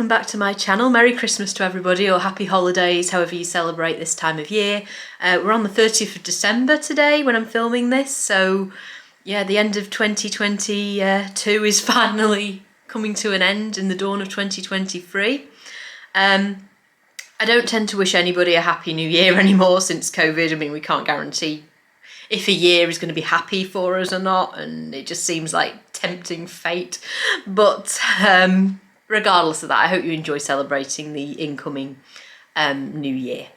welcome back to my channel. Merry Christmas to everybody, or happy holidays, however you celebrate this time of year. We're on the 30th of December today when I'm filming this, so yeah, the end of 2022 is finally coming to an end in the dawn of 2023. I don't tend to wish anybody a happy new year anymore since COVID. I mean, we can't guarantee if a year is going to be happy for us or not, and it just seems like tempting fate. But regardless of that, I hope you enjoy celebrating the incoming new year.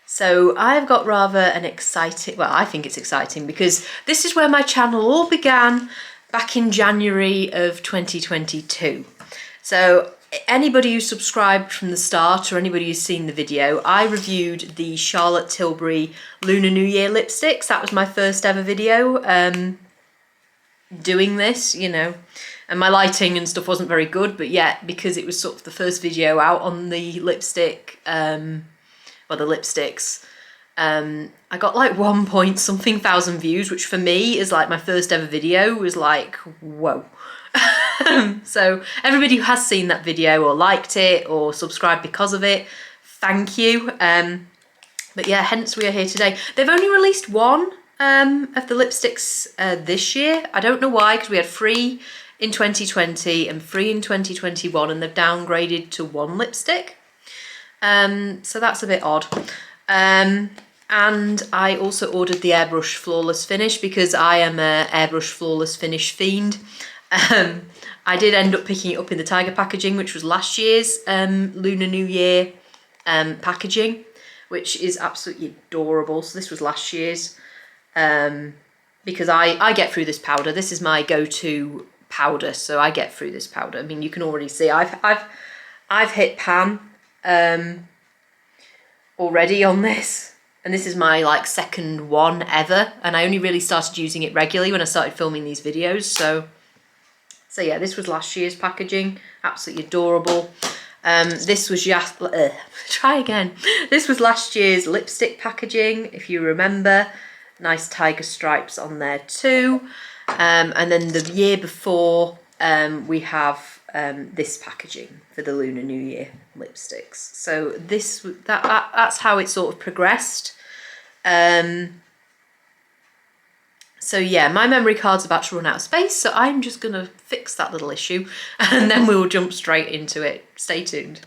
So I've got rather an exciting, well, I think it's exciting because this is where my channel all began back in January of 2022. So anybody who subscribed from the start, or anybody who's seen the video, I reviewed the Charlotte Tilbury Lunar New Year lipsticks. That was my first ever video doing this, you know, and my lighting and stuff wasn't very good, but yet because it was sort of the first video out on the lipstick, well, the lipsticks, I got like 1 point something thousand views, which for me is like my first ever video, was like, whoa. So everybody who has seen that video or liked it or subscribed because of it, thank you. But yeah, hence we are here today. They've only released one of the lipsticks this year. I don't know why, because we had 3 in 2020 and 3 in 2021, and they've downgraded to 1 lipstick. So that's a bit odd. And I also ordered the Airbrush Flawless Finish because I am a Airbrush Flawless Finish fiend. I did end up picking it up in the Tiger packaging, which was last year's Lunar New Year packaging, which is absolutely adorable. So this was last year's, because I get through this powder. This is my go-to powder, so I get through this powder. I mean, you can already see I've hit pan already on this, and this is my like second one ever, and I only really started using it regularly when I started filming these videos. So yeah, this was last year's packaging, absolutely adorable. This was just, try again. This was last year's lipstick packaging, if you remember. Nice tiger stripes on there too. And then the year before, we have this packaging for the Lunar New Year lipsticks. So that's how it sort of progressed. So yeah, my memory card's about to run out of space, so I'm just gonna fix that little issue and then we'll jump straight into it. Stay tuned.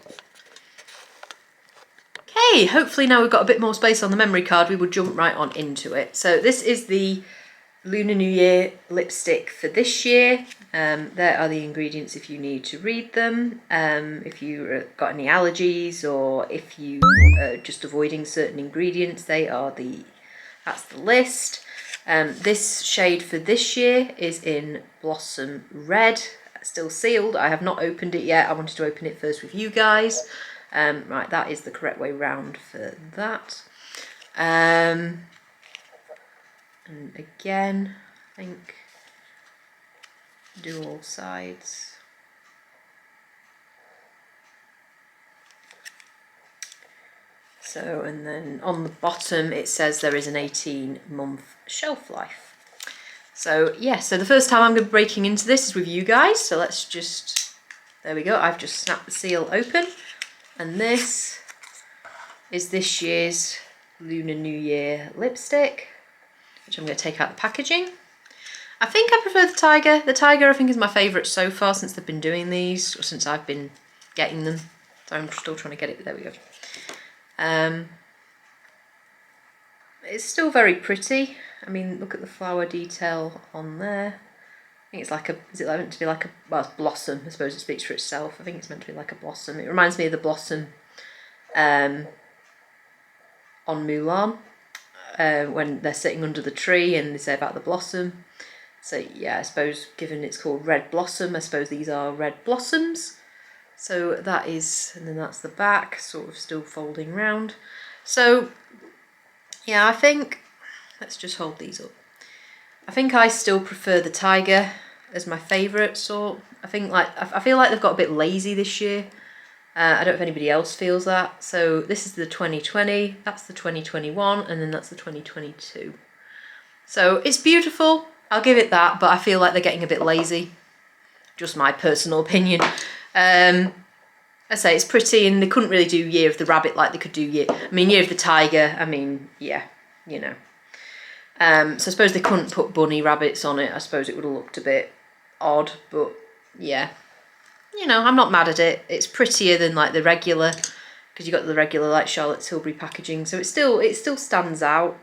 Okay, hopefully now we've got a bit more space on the memory card, we will jump right on into it. So this is the Lunar New Year lipstick for this year. There are the ingredients if you need to read them, if you've got any allergies, or if you are just avoiding certain ingredients, that's the list. This shade for this year is in Blossom Red, still sealed. I have not opened it yet. I wanted to open it first with you guys. Right, that is the correct way round for that. And again, I think do all sides. So, and then on the bottom it says there is an 18-month shelf life. So yeah, so the first time I'm going to be breaking into this is with you guys. So let's just, there we go. I've just snapped the seal open, and this is this year's Lunar New Year lipstick, which I'm going to take out the packaging. I think I prefer the Tiger. The Tiger I think is my favourite so far since they've been doing these, or since I've been getting them. So I'm still trying to get it, there we go. It's still very pretty. I mean, look at the flower detail on there. I think it's like a, is it meant to be like a, well, it's blossom, I suppose it speaks for itself. I think it's meant to be like a blossom. It reminds me of the blossom on Mulan, when they're sitting under the tree and they say about the blossom. So yeah, I suppose given it's called Red Blossom, I suppose these are red blossoms. So that is, and then that's the back, sort of still folding round. So yeah, I think, let's just hold these up. I think I still prefer the Tiger as my favourite sort. I think like, I feel like they've got a bit lazy this year. I don't know if anybody else feels that. So this is the 2020, that's the 2021, and then that's the 2022. So it's beautiful, I'll give it that, but I feel like they're getting a bit lazy. Just my personal opinion. I say it's pretty, and they couldn't really do Year of the Rabbit like they could do Year of the Tiger. I mean, yeah, you know. So I suppose they couldn't put bunny rabbits on it. I suppose it would have looked a bit odd, but yeah. You know, I'm not mad at it. It's prettier than like the regular, because you got the regular like Charlotte Tilbury packaging, so it still stands out.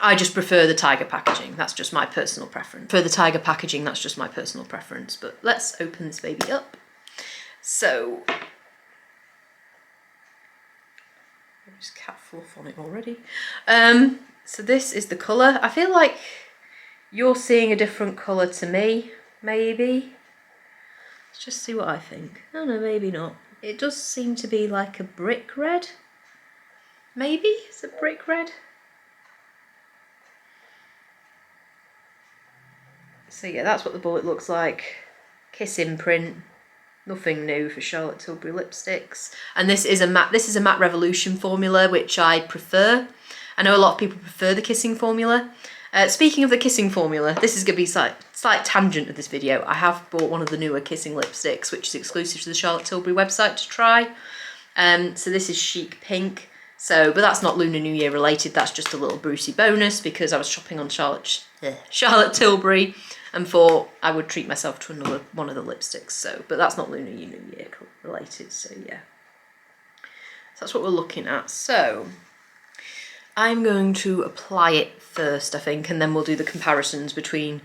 I just prefer the tiger packaging. That's just my personal preference. For the tiger packaging, that's just my personal preference. But let's open this baby up. So there's cat fluff on it already. So this is the colour. I feel like you're seeing a different colour to me, maybe. Let's just see what I think. Oh no, maybe not. It does seem to be like a brick red. Maybe it's a brick red. So yeah, that's what the bullet looks like. Kiss imprint. Nothing new for Charlotte Tilbury lipsticks. And this is a matte Revolution formula, which I prefer. I know a lot of people prefer the kissing formula. Speaking of the kissing formula, this is going to be a slight tangent of this video. I have bought one of the newer kissing lipsticks, which is exclusive to the Charlotte Tilbury website to try. So this is Chic Pink. But that's not Lunar New Year related. That's just a little Brucey bonus because I was shopping on Charlotte Tilbury and thought I would treat myself to another one of the lipsticks. But that's not Lunar New Year related. So yeah, so that's what we're looking at. So I'm going to apply it first, I think, and then we'll do the comparisons between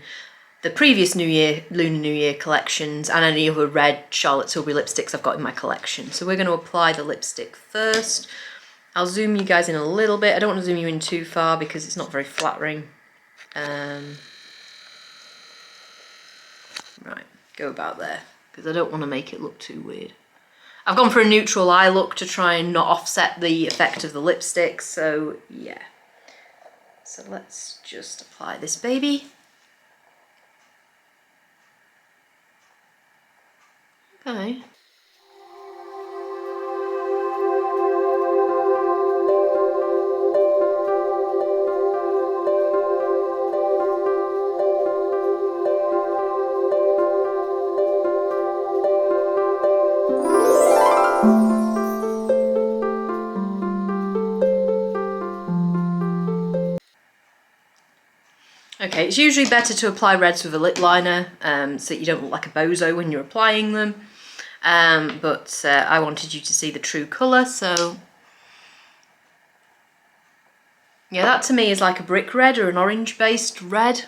the previous Lunar New Year collections and any other red Charlotte Tilbury lipsticks I've got in my collection. So we're going to apply the lipstick first. I'll zoom you guys in a little bit. I don't want to zoom you in too far because it's not very flattering. Right, go about there because I don't want to make it look too weird. I've gone for a neutral eye look to try and not offset the effect of the lipstick, so yeah. So let's just apply this baby. Okay. Okay, it's usually better to apply reds with a lip liner so that you don't look like a bozo when you're applying them. But I wanted you to see the true colour, so yeah, that to me is like a brick red or an orange based red.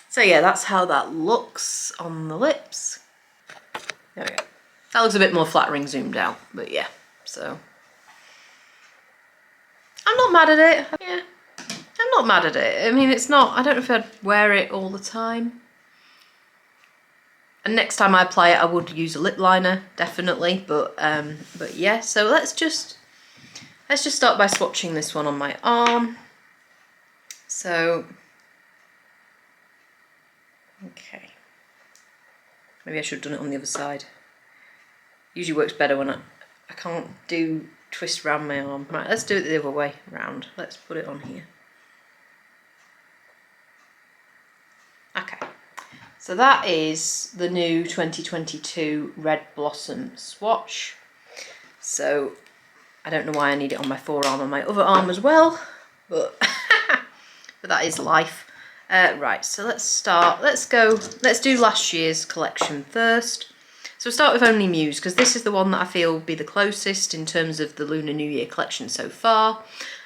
So yeah, that's how that looks on the lips. There we go. That looks a bit more flattering zoomed out, but yeah, so. I'm not mad at it, yeah. I'm not mad at it. I mean, it's not, I don't know if I'd wear it all the time. And next time I apply it, I would use a lip liner, definitely, but yeah, so let's just start by swatching this one on my arm. So, okay. Maybe I should have done it on the other side. Usually works better when I can't do twist around my arm. Right, let's do it the other way round. Let's put it on here. Okay, so that is the new 2022 Red Blossom swatch. So I don't know why I need it on my forearm and my other arm as well, but but that is life. Right, so let's do last year's collection first. So we'll start with Only Muse, because this is the one that I feel will be the closest in terms of the Lunar New Year collection so far,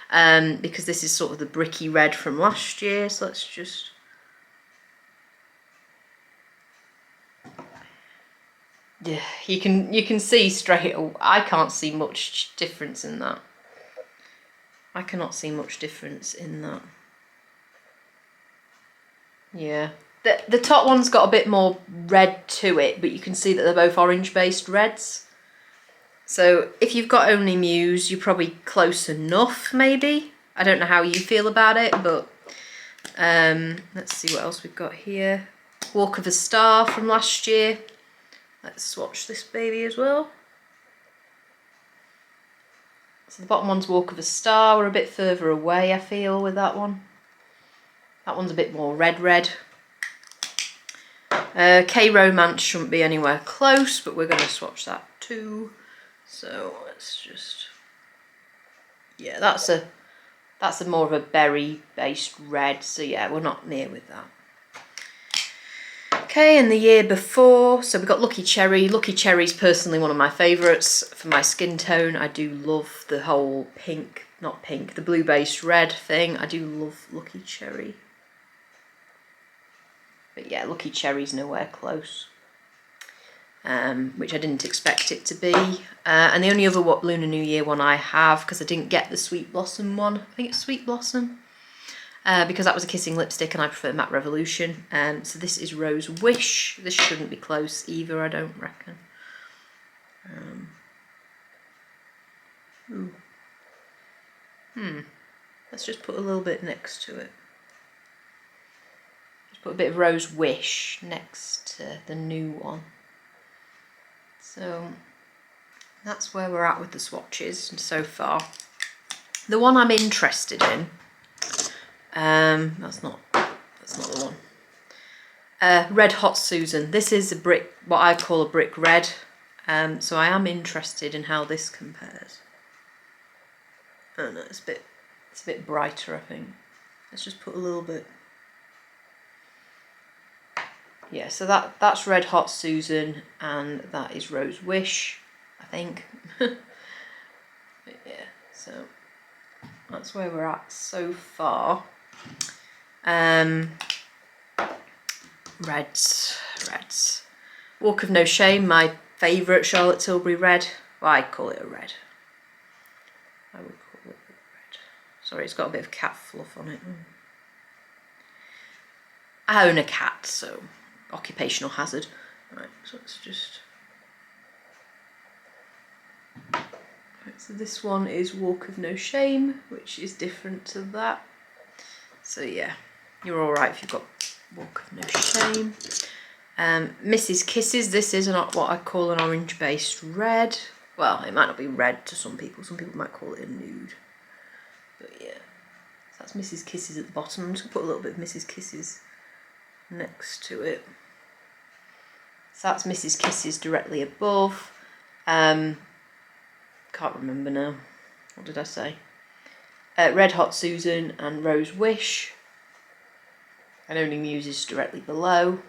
because this is sort of the bricky red from last year. So let's just... Yeah, you can see straight away. I can't see much difference in that. I cannot see much difference in that. Yeah. The top one's got a bit more red to it, but you can see that they're both orange-based reds. So if you've got Only Muse, you're probably close enough, maybe. I don't know how you feel about it, but let's see what else we've got here. Walk of a Star from last year. Let's swatch this baby as well. So the bottom one's Walk of a Star. We're a bit further away, I feel, with that one. That one's a bit more red. K.Romance shouldn't be anywhere close, but we're going to swatch that too. So let's just... Yeah, that's a more of a berry-based red. So yeah, we're not near with that. Okay, and the year before, so we've got Lucky Cherry. Lucky Cherry's personally one of my favourites for my skin tone. I do love the whole pink, not pink, the blue-based red thing. I do love Lucky Cherry. But yeah, Lucky Cherry's nowhere close, which I didn't expect it to be. And the only other Lunar New Year one I have, because I didn't get the Sweet Blossom one, I think it's Sweet Blossom, because that was a kissing lipstick and I prefer Matte Revolution. So this is Rose Wish. This shouldn't be close either, I don't reckon. Let's just put a little bit next to it. Just put a bit of Rose Wish next to the new one. So that's where we're at with the swatches so far. The one I'm interested in, that's not the one. Red Hot Susan. This is a brick, what I call a brick red. So I am interested in how this compares. Oh no, it's a bit brighter, I think. Let's just put a little bit. Yeah, so that's Red Hot Susan, and that is Rose Wish, I think. But yeah, so that's where we're at so far. Reds. Walk of No Shame, my favourite Charlotte Tilbury red. Well, I call it a red. I would call it a red. Sorry, it's got a bit of cat fluff on it. I own a cat, so occupational hazard. Right, so let's just... Right, so this one is Walk of No Shame, which is different to that. So yeah, you're alright if you've got Walk of No Shame. Mrs. Kisses, this is not what I call an orange-based red. Well, it might not be red to some people. Some people might call it a nude. But yeah, so that's Mrs. Kisses at the bottom. I'm just going to put a little bit of Mrs. Kisses next to it. So that's Mrs. Kisses directly above. Can't remember now. What did I say? Red Hot Susan and Rose Wish. And Only Muse is directly below.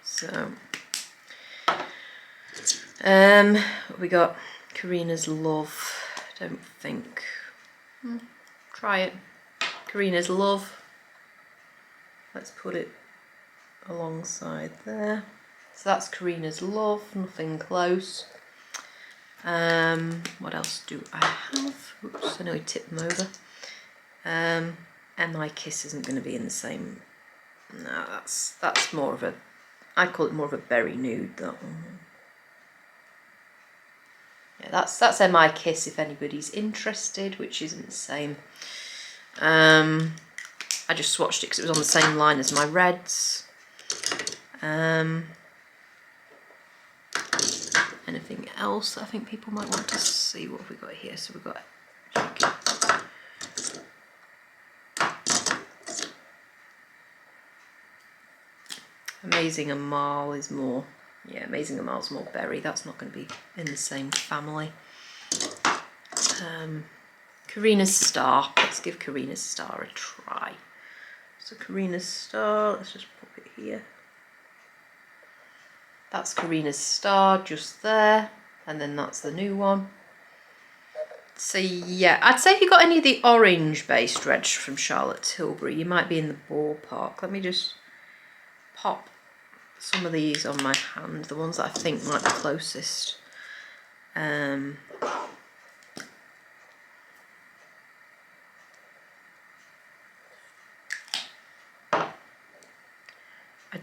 So, we got Karina's Love. Don't think. Try it. Karina's Love. Let's put it alongside there. So that's Karina's Love, nothing close. What else do I have? Oops, I nearly tipped them over. K.I.S.S.I.N.G isn't going to be in the same. No, that's more of a. I call it more of a berry nude. That one. Yeah, that's K.I.S.S.I.N.G if anybody's interested, which isn't the same. I just swatched it because it was on the same line as my reds. Anything else that I think people might want to see? What have we got here? So we've got Chic. Amazing Amal is more, yeah, Amazing Amal's more berry. That's not going to be in the same family. Karina's Star. Let's give Karina's Star a try. So Karina's Star, let's just pop it here. That's Karina's Star just there, and then that's the new one. So yeah, I'd say if you got any of the orange-based reds from Charlotte Tilbury, you might be in the ballpark. Let me just pop some of these on my hand, the ones that I think might be closest. I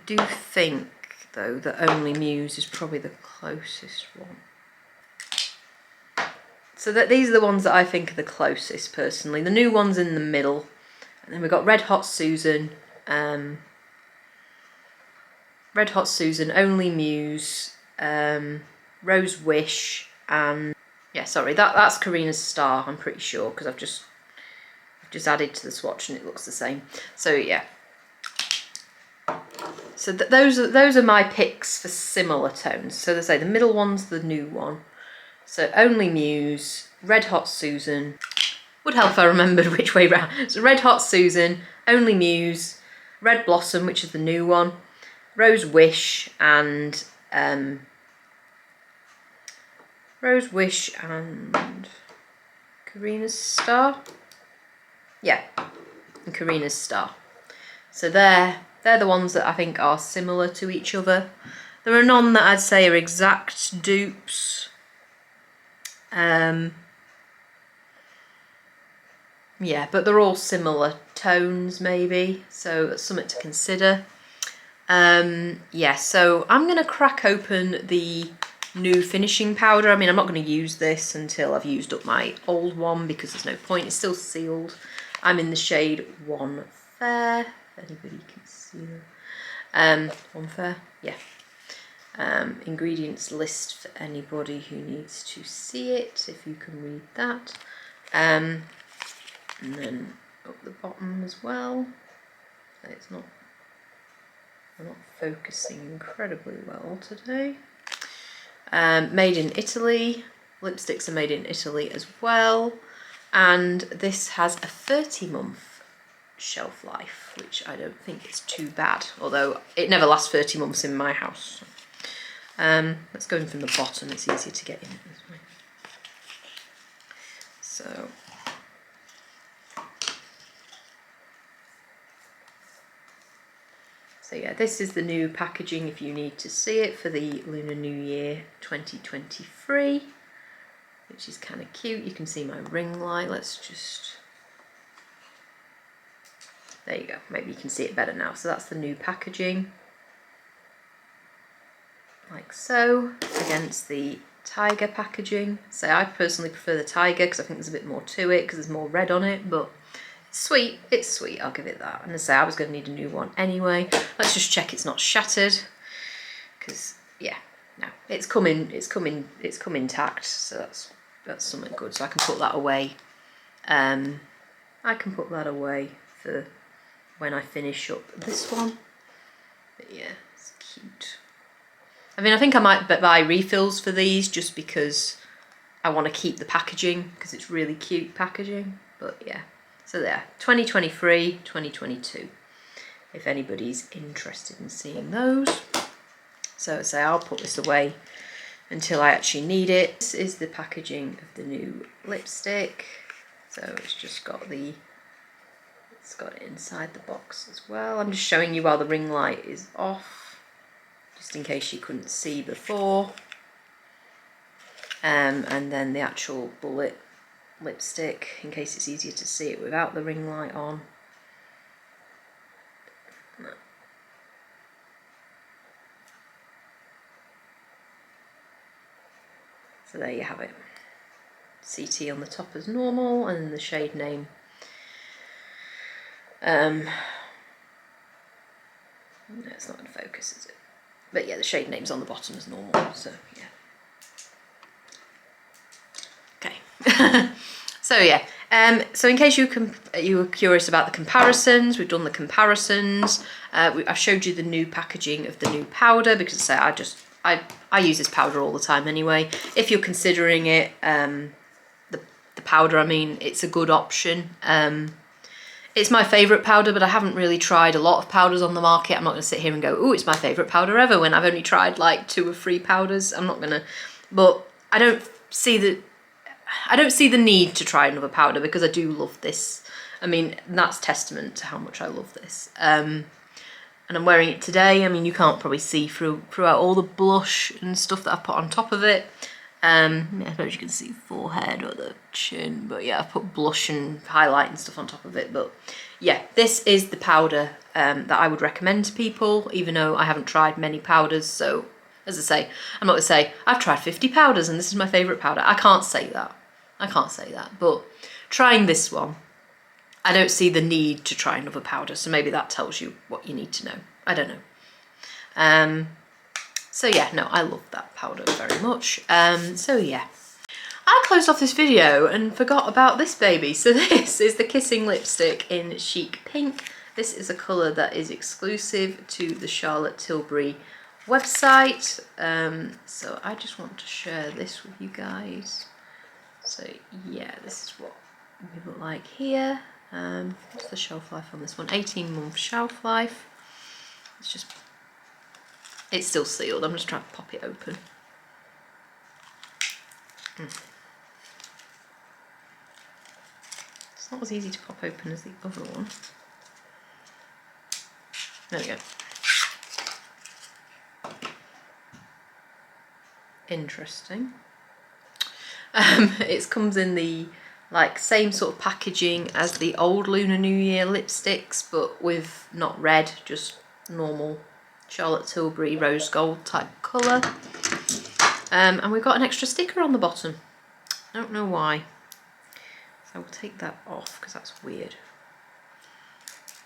do think, though, that Only Muse is probably the closest one. So these are the ones that I think are the closest, personally. The new one's in the middle. And then we've got Red Hot Susan, Only Muse, Rose Wish, and Yeah, sorry, that's Karina's Star, I'm pretty sure, because I've just added to the swatch and it looks the same. So yeah. So those are my picks for similar tones. So they say the middle one's the new one. So Only Muse, Red Hot Susan. Would help if I remembered which way round. So Red Hot Susan, Only Muse, Red Blossom, which is the new one, Rose Wish, and Karina's Star. Yeah, and Karina's Star. So they're the ones that I think are similar to each other. There are none that I'd say are exact dupes. Yeah, but they're all similar tones maybe, so that's something to consider. Yeah, so I'm going to crack open the new finishing powder. I mean, I'm not going to use this until I've used up my old one because there's no point, it's still sealed. I'm in the shade One Fair, if anybody can see that. One Fair, yeah. Ingredients list for anybody who needs to see it, if you can read that. And then up the bottom as well. It's not, I'm not focusing incredibly well today. Made in Italy. Lipsticks are made in Italy as well. And this has a 30-month shelf life, which I don't think is too bad, although it never lasts 30 months in my house. Let's go in from the bottom, it's easier to get in this way. So yeah, this is the new packaging if you need to see it for the Lunar New Year 2023, which is kind of cute. You can see my ring light. Let's just, there you go, maybe you can see it better now. So that's the new packaging, like so, against the Tiger packaging. So I personally prefer the Tiger because I think there's a bit more to it because there's more red on it, but sweet, it's sweet, I'll give it that. And I say I was going to need a new one anyway. Let's just check it's not shattered, because yeah, no, it's come intact, so that's something good. So I can put that away. I can put that away for when I finish up this one. But yeah, it's cute. I mean, I think I might buy refills for these just because I want to keep the packaging because it's really cute packaging. But yeah. So there, 2023, 2022, if anybody's interested in seeing those. So say I'll put this away until I actually need it. This is the packaging of the new lipstick. So it's just got it inside the box as well. I'm just showing you while the ring light is off, just in case you couldn't see before. And then the actual bullet lipstick, in case it's easier to see it without the ring light on. So there you have it. CT on the top as normal, and the shade name. No, it's not in focus, is it? But yeah, the shade name's on the bottom as normal, so yeah. Okay. So yeah, so in case you were curious about the comparisons, we've done the comparisons. I showed you the new packaging of the new powder because I use this powder all the time anyway. If you're considering it, the powder, I mean, it's a good option. It's my favourite powder, but I haven't really tried a lot of powders on the market. I'm not going to sit here and go, oh, it's my favourite powder ever, when I've only tried like 2 or 3 powders. I'm not going to, but I don't see the need to try another powder because I do love this. I mean, that's testament to how much I love this. And I'm wearing it today. I mean, you can't probably see throughout all the blush and stuff that I've put on top of it. Yeah, I suppose you can see forehead or the chin, but yeah, I've put blush and highlight and stuff on top of it. But yeah, this is the powder that I would recommend to people, even though I haven't tried many powders. So as I say, I'm not going to say I've tried 50 powders and this is my favourite powder. I can't say that. But trying this one, I don't see the need to try another powder, so maybe that tells you what you need to know. I don't know. So yeah, no, I love that powder very much. So yeah, I closed off this video and forgot about this baby. So this is the Kissing lipstick in Chic Pink. This is a colour that is exclusive to the Charlotte Tilbury website. So I just want to share this with you guys. So yeah, this is what we look like here. What's the shelf life on this one? 18-month shelf life. It's still sealed. I'm just trying to pop it open. It's not as easy to pop open as the other one. There we go. Interesting. It comes in the same sort of packaging as the old Lunar New Year lipsticks, but with not red, just normal Charlotte Tilbury rose gold type colour. And we've got an extra sticker on the bottom. I don't know why. So we'll take that off because that's weird.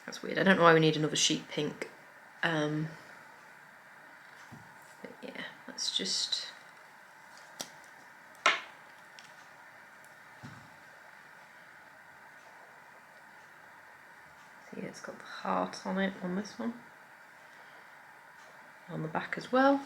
That's weird. I don't know why we need another Chic Pink. But yeah, let's just... Yeah, it's got the heart on it on this one. On the back as well.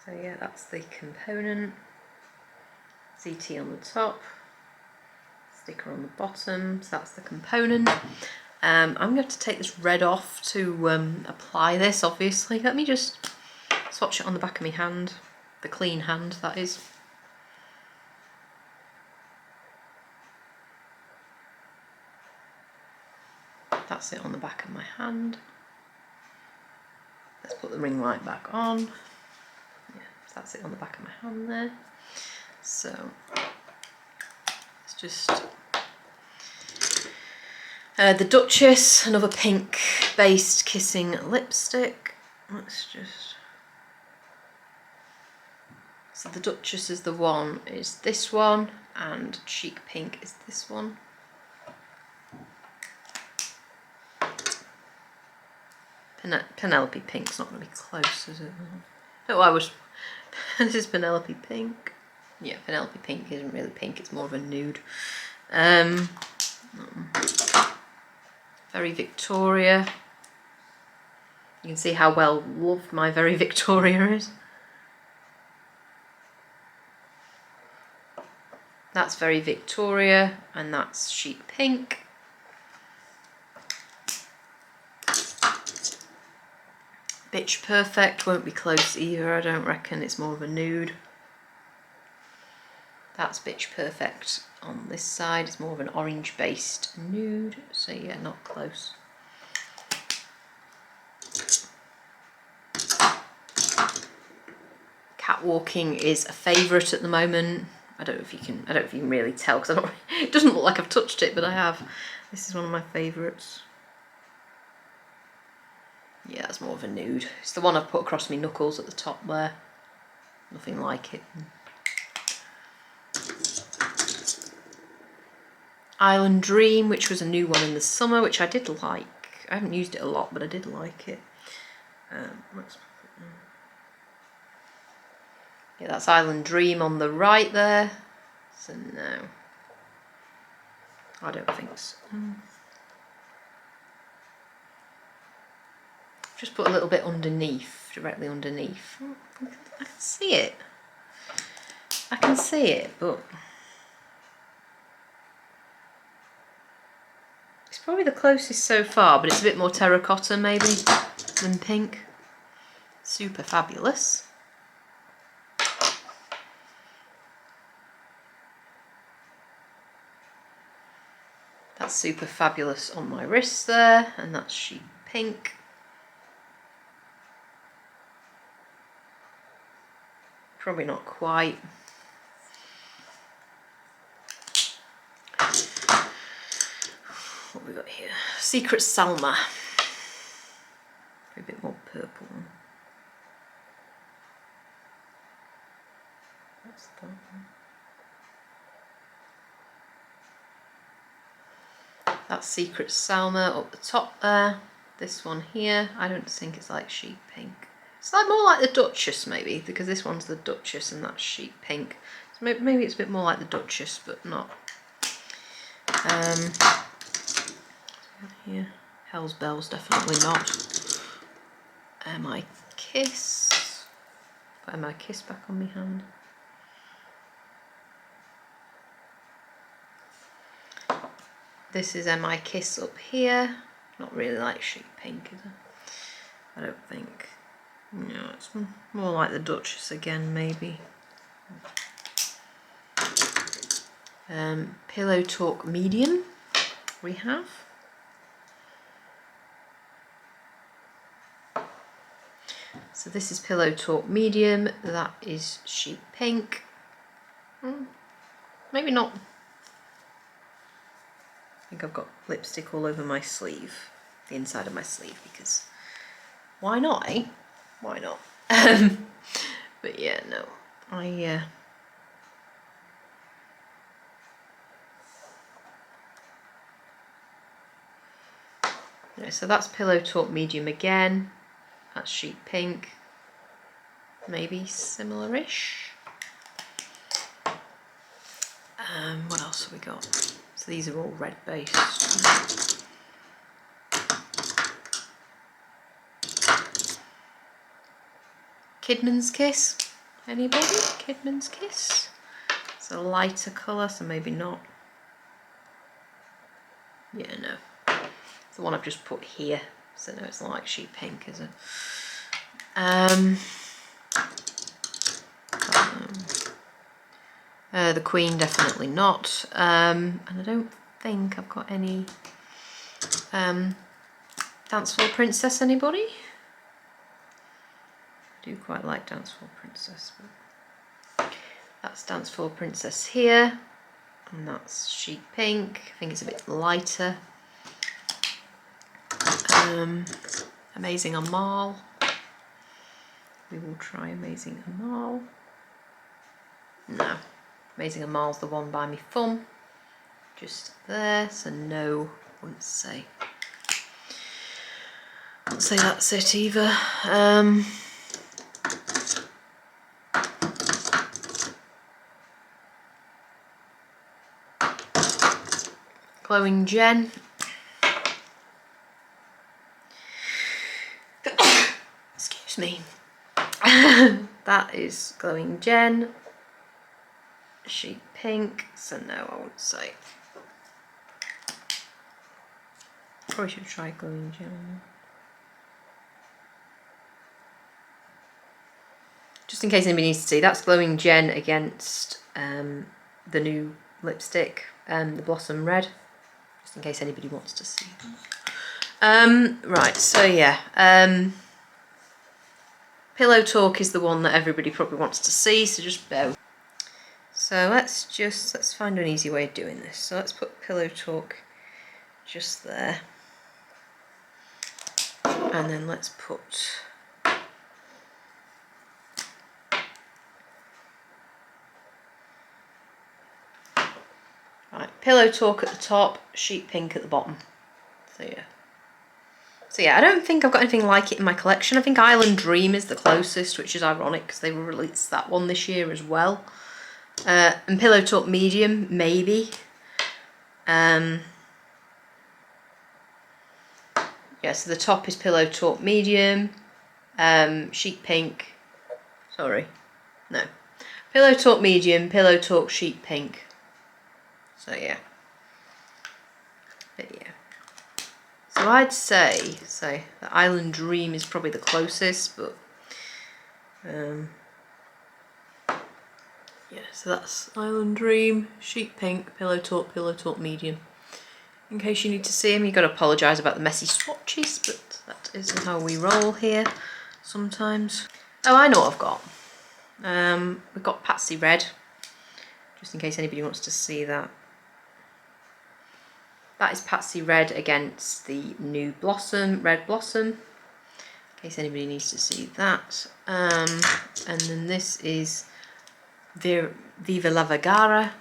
So yeah, that's the component. CT on the top, sticker on the bottom, so that's the component. I'm going to have to take this red off to apply this, obviously. Let me just swatch it on the back of my hand, the clean hand that is. That's it on the back of my hand. Let's put the ring light back on. Yeah, that's it on the back of my hand there. So it's just the Duchess, another pink based kissing lipstick. Let's just... So the Duchess is this one, and Chic Pink is this one. Penelope Pink's not going to be close, is it? No, this is Penelope Pink. Yeah, Penelope Pink isn't really pink, it's more of a nude. Very Victoria. You can see how well loved my Very Victoria is. That's Very Victoria, and that's Chic Pink. Bitch Perfect won't be close either, I don't reckon. It's more of a nude. That's Bitch Perfect on this side. It's more of an orange based nude, so yeah, not close. Catwalking is a favourite at the moment. I don't know if you can really tell because it doesn't look like I've touched it, but I have. This is one of my favourites. Yeah, that's more of a nude. It's the one I've put across my knuckles at the top there. Nothing like it. Island Dream, which was a new one in the summer, which I did like. I haven't used it a lot, but I did like it. Yeah, that's Island Dream on the right there. So no, I don't think so. Just put a little bit underneath, directly underneath. I can see it. I can see it, but it's probably the closest so far, but it's a bit more terracotta maybe than pink. Super fabulous. That's super fabulous on my wrist there, and that's Chic Pink. Probably not quite. What have we got here? Secret Salma. A bit more purple. That's that one. That's Secret Salma up the top there. This one here, I don't think it's like sheep pink. It's like more like the Duchess maybe, because this one's the Duchess and that's sheep pink. So maybe it's a bit more like the Duchess, but not. Here, Hell's Bells definitely not. My Kiss. Put my Kiss back on my hand. This is my Kiss up here. Not really like sheep pink, is it? I don't think. No, it's more like the Duchess again, maybe. Pillow Talk Medium we have. So this is Pillow Talk Medium, that is sheep pink. Maybe not. I think I've got lipstick all over my sleeve, the inside of my sleeve, because why not, eh? Why not? But yeah, no, yeah, so that's Pillow Talk Medium again. That's sheep pink. Maybe similar-ish. What else have we got? So these are all red based. Kidman's Kiss. Anybody? Kidman's Kiss. It's a lighter colour, so maybe not. Yeah, no. It's the one I've just put here. So no, it's not like sheep pink, is it? The Queen, definitely not. And I don't think I've got any Dance Floor Princess, anybody? I do quite like Dance Floor Princess. But that's Dance Floor Princess here. And that's sheep pink. I think it's a bit lighter. Amazing Amal. We will try Amazing Amal. No. Amazing Amal's the one by me thumb. Just there, so no, wouldn't say. Wouldn't say that's it either. Glowing Jen. Excuse me. That is Glowing Jen. Sheep pink, so no, I wouldn't say. Probably should try Glowing Jen. Just in case anybody needs to see, that's Glowing Jen against the new lipstick, the Blossom Red. Just in case anybody wants to see that. Right, so yeah. Pillow Talk is the one that everybody probably wants to see, so just bear with. So let's find an easy way of doing this. So let's put Pillow Talk just there. And then let's put Pillow Talk at the top, sheep pink at the bottom. So yeah, I don't think I've got anything like it in my collection. I think Island Dream is the closest, which is ironic because they released that one this year as well. And Pillow Talk Medium, maybe. Yeah, so the top is Pillow Talk Medium, sheep pink. Sorry, no. Pillow Talk Medium, Pillow Talk sheep pink. So yeah. But yeah. So I'd say the Island Dream is probably the closest, but yeah, so that's Island Dream, sheep pink, Pillow Talk Medium. In case you need to see them, you've got to apologise about the messy swatches, but that is how we roll here sometimes. Oh, I know what I've got. We've got Patsy Red, just in case anybody wants to see that. That is Patsy Red against the new Blossom, Red Blossom, in case anybody needs to see that. And then this is Viva la Vergara.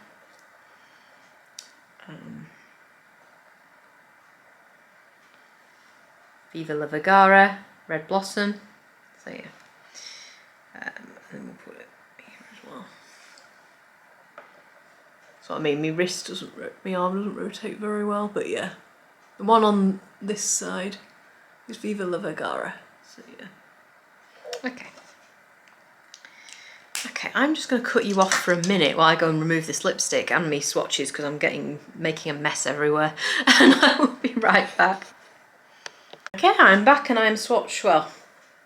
Viva la Vergara, Red Blossom. So yeah. And then we'll put it here as well. So I mean, my wrist doesn't, my arm doesn't rotate very well, but yeah. The one on this side is Viva la Vergara. So yeah. Okay. Okay, I'm just going to cut you off for a minute while I go and remove this lipstick and me swatches because I'm making a mess everywhere, and I will be right back. Okay, I'm back and I'm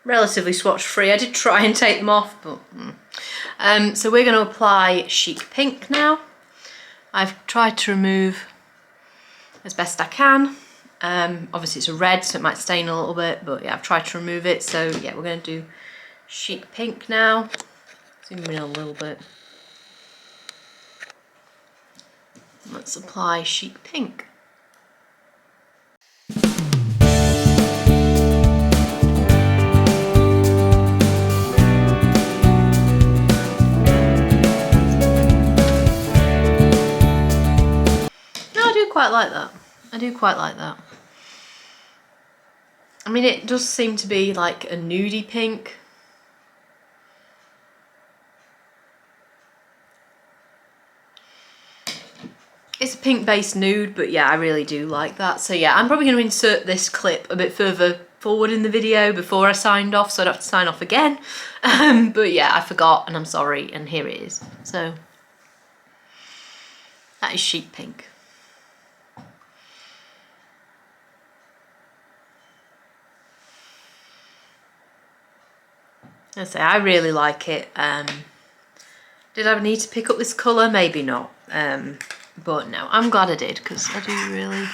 relatively swatch free. I did try and take them off, but so we're going to apply Chic Pink now. I've tried to remove as best I can. Obviously it's a red, so it might stain a little bit, but yeah, I've tried to remove it. So yeah, we're going to do Chic Pink now. Zoom in a little bit. Let's apply Chic Pink. I do quite like that. I do quite like that. I mean, it does seem to be like a nudie pink. It's a pink based nude, but yeah, I really do like that. So yeah, I'm probably going to insert this clip a bit further forward in the video before I signed off, so I don't have to sign off again. But yeah, I forgot and I'm sorry, and here it is. So that is Chic Pink. I say I really like it. Did I need to pick up this colour? Maybe not. But no, I'm glad I did because I do really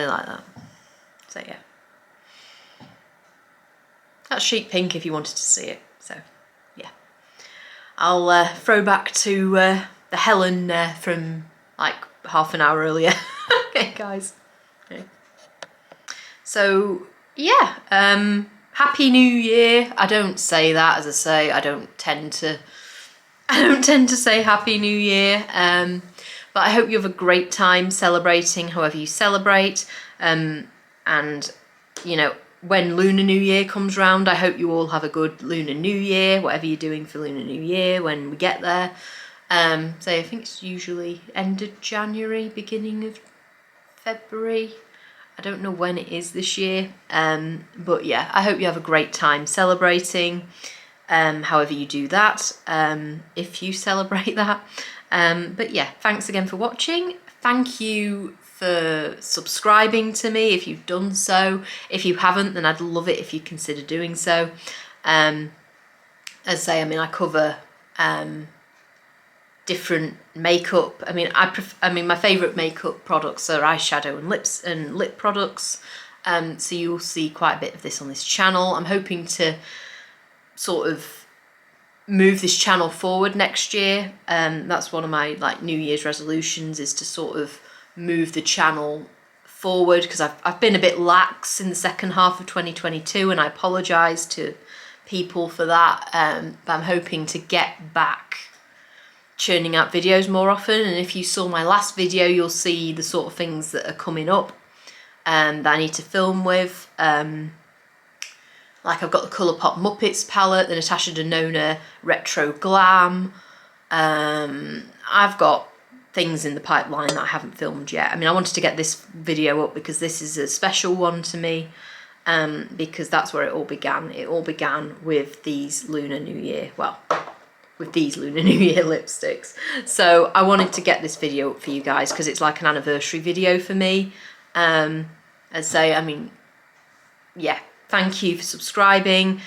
like that. So yeah, that's Chic Pink if you wanted to see it. So yeah, I'll throw back to the Helen from like half an hour earlier. Okay, guys. Okay. So yeah, Happy New Year. I don't say that, as I say, I don't tend to say Happy New Year, but I hope you have a great time celebrating however you celebrate, and you know, when Lunar New Year comes round, I hope you all have a good Lunar New Year, whatever you're doing for Lunar New Year when we get there. So I think it's usually end of January, beginning of February. I don't know when it is this year, but yeah, I hope you have a great time celebrating, however you do that, if you celebrate that. But yeah, thanks again for watching. Thank you for subscribing to me if you've done so. If you haven't, then I'd love it if you consider doing so. As I say, I mean, I cover different makeup. I mean, my favourite makeup products are eyeshadow and lip products. So you'll see quite a bit of this on this channel. I'm hoping to sort of move this channel forward next year. That's one of my like New Year's resolutions, is to sort of move the channel forward, because I've been a bit lax in the second half of 2022, and I apologise to people for that. But I'm hoping to get back churning out videos more often, and if you saw my last video, you'll see the sort of things that are coming up that I need to film with. Like I've got the Colourpop Muppets palette, the Natasha Denona Retro Glam. I've got things in the pipeline that I haven't filmed yet. I mean, I wanted to get this video up because this is a special one to me, because that's where it all began. It all began with these Lunar New Year, with these Lunar New Year lipsticks. So I wanted to get this video up for you guys because it's like an anniversary video for me. As I say, I mean, yeah, thank you for subscribing.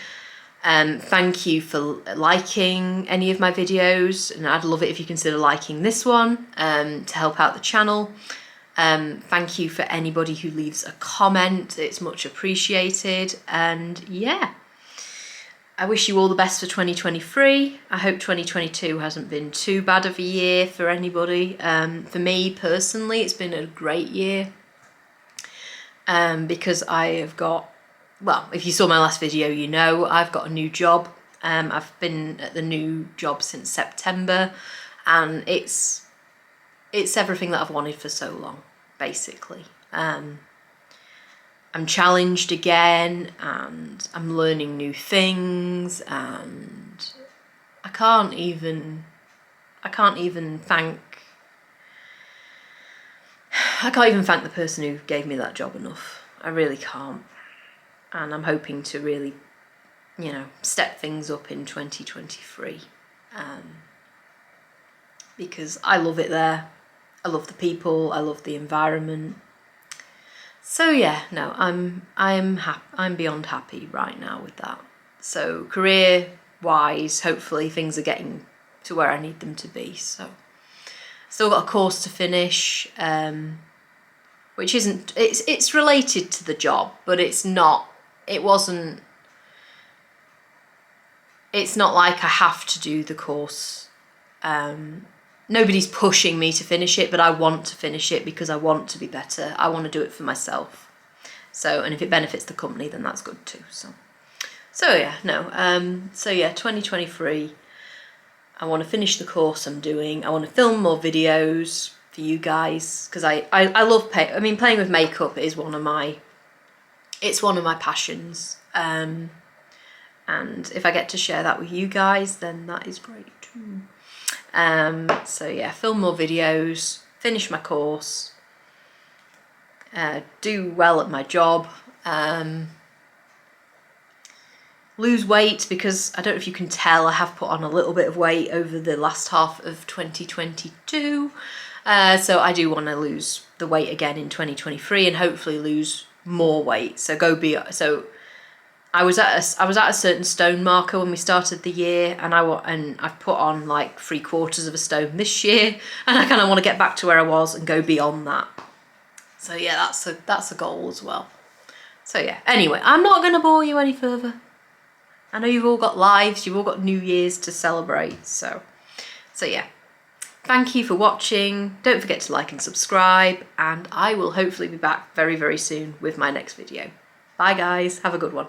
Thank you for liking any of my videos, and I'd love it if you consider liking this one to help out the channel. Thank you for anybody who leaves a comment, it's much appreciated. And yeah, I wish you all the best for 2023. I hope 2022 hasn't been too bad of a year for anybody. For me personally, it's been a great year, because I have got, well, if you saw my last video, you know I've got a new job. I've been at the new job since September, and it's everything that I've wanted for so long, basically. I'm challenged again, and I'm learning new things, and I can't even thank the person who gave me that job enough. I really can't. And I'm hoping to really, you know, step things up in 2023. Because I love it there. I love the people, I love the environment. So yeah, no, I'm beyond happy right now with that. So career-wise, hopefully things are getting to where I need them to be. So still got a course to finish, which isn't, it's related to the job, but it's not like I have to do the course. Nobody's pushing me to finish it, but I want to finish it because I want to be better. I want to do it for myself. So, and if it benefits the company, then that's good too. So yeah, no. So yeah, 2023. I want to finish the course I'm doing. I want to film more videos for you guys because I love playing with makeup is one of my passions. And if I get to share that with you guys, then that is great too. So yeah, film more videos, finish my course, do well at my job, lose weight, because I don't know if you can tell, I have put on a little bit of weight over the last half of 2022. So I do want to lose the weight again in 2023 and hopefully lose more weight. So I was at a certain stone marker when we started the year, and I've put on like 3/4 of a stone this year, and I kind of want to get back to where I was and go beyond that. So yeah, that's a goal as well. So yeah, anyway, I'm not going to bore you any further. I know you've all got lives, you've all got New Year's to celebrate, so yeah. Thank you for watching. Don't forget to like and subscribe, and I will hopefully be back very, very soon with my next video. Bye guys, have a good one.